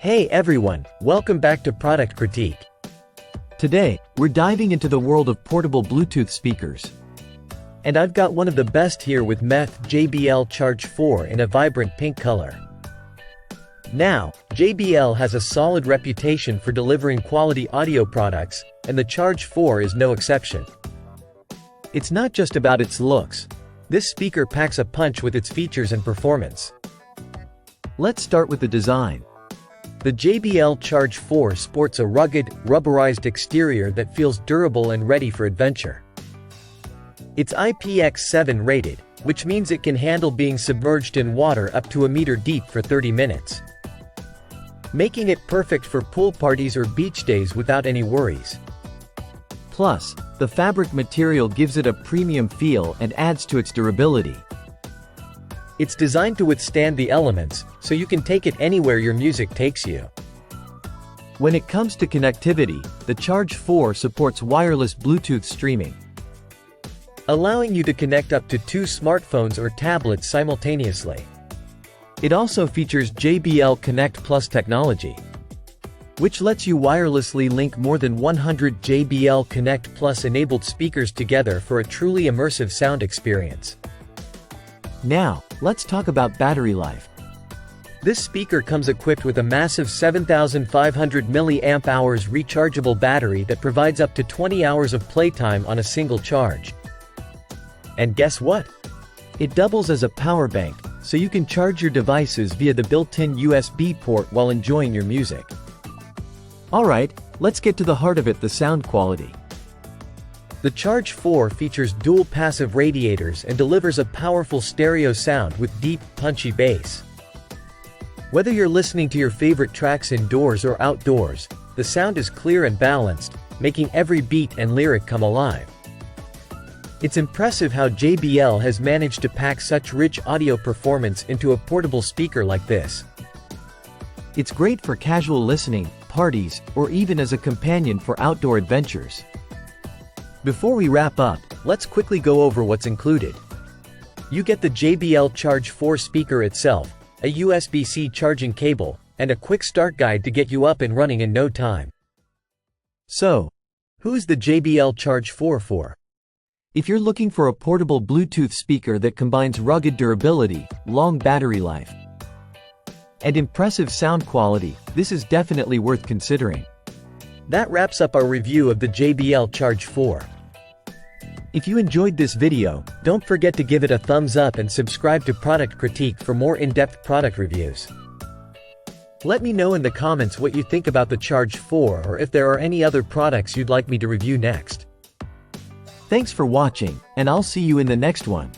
Hey everyone, welcome back to Product Critique. Today, we're diving into the world of portable Bluetooth speakers. And I've got one of the best here with Meth JBL Charge 4 in a vibrant pink color. Now, JBL has a solid reputation for delivering quality audio products, and the Charge 4 is no exception. It's not just about its looks. This speaker packs a punch with its features and performance. Let's start with the design. The JBL Charge 4 sports a rugged, rubberized exterior that feels durable and ready for adventure. It's IPX7 rated, which means it can handle being submerged in water up to a meter deep for 30 minutes. Making it perfect for pool parties or beach days without any worries. Plus, the fabric material gives it a premium feel and adds to its durability. It's designed to withstand the elements, so you can take it anywhere your music takes you. When it comes to connectivity, the Charge 4 supports wireless Bluetooth streaming, allowing you to connect up to 2 smartphones or tablets simultaneously. It also features JBL Connect Plus technology, which lets you wirelessly link more than 100 JBL Connect Plus enabled speakers together for a truly immersive sound experience. Now, let's talk about battery life. This speaker comes equipped with a massive 7,500 mAh rechargeable battery that provides up to 20 hours of playtime on a single charge. And guess what? It doubles as a power bank, so you can charge your devices via the built-in USB port while enjoying your music. Alright, let's get to the heart of it, the sound quality. The Charge 4 features dual passive radiators and delivers a powerful stereo sound with deep, punchy bass. Whether you're listening to your favorite tracks indoors or outdoors, the sound is clear and balanced, making every beat and lyric come alive. It's impressive how JBL has managed to pack such rich audio performance into a portable speaker like this. It's great for casual listening, parties, or even as a companion for outdoor adventures. Before we wrap up, let's quickly go over what's included. You get the JBL Charge 4 speaker itself, a USB-C charging cable, and a quick start guide to get you up and running in no time. So, who's the JBL Charge 4 for? If you're looking for a portable Bluetooth speaker that combines rugged durability, long battery life, and impressive sound quality, this is definitely worth considering. That wraps up our review of the JBL Charge 4. If you enjoyed this video, don't forget to give it a thumbs up and subscribe to Product Critique for more in-depth product reviews. Let me know in the comments what you think about the Charge 4 or if there are any other products you'd like me to review next. Thanks for watching, and I'll see you in the next one.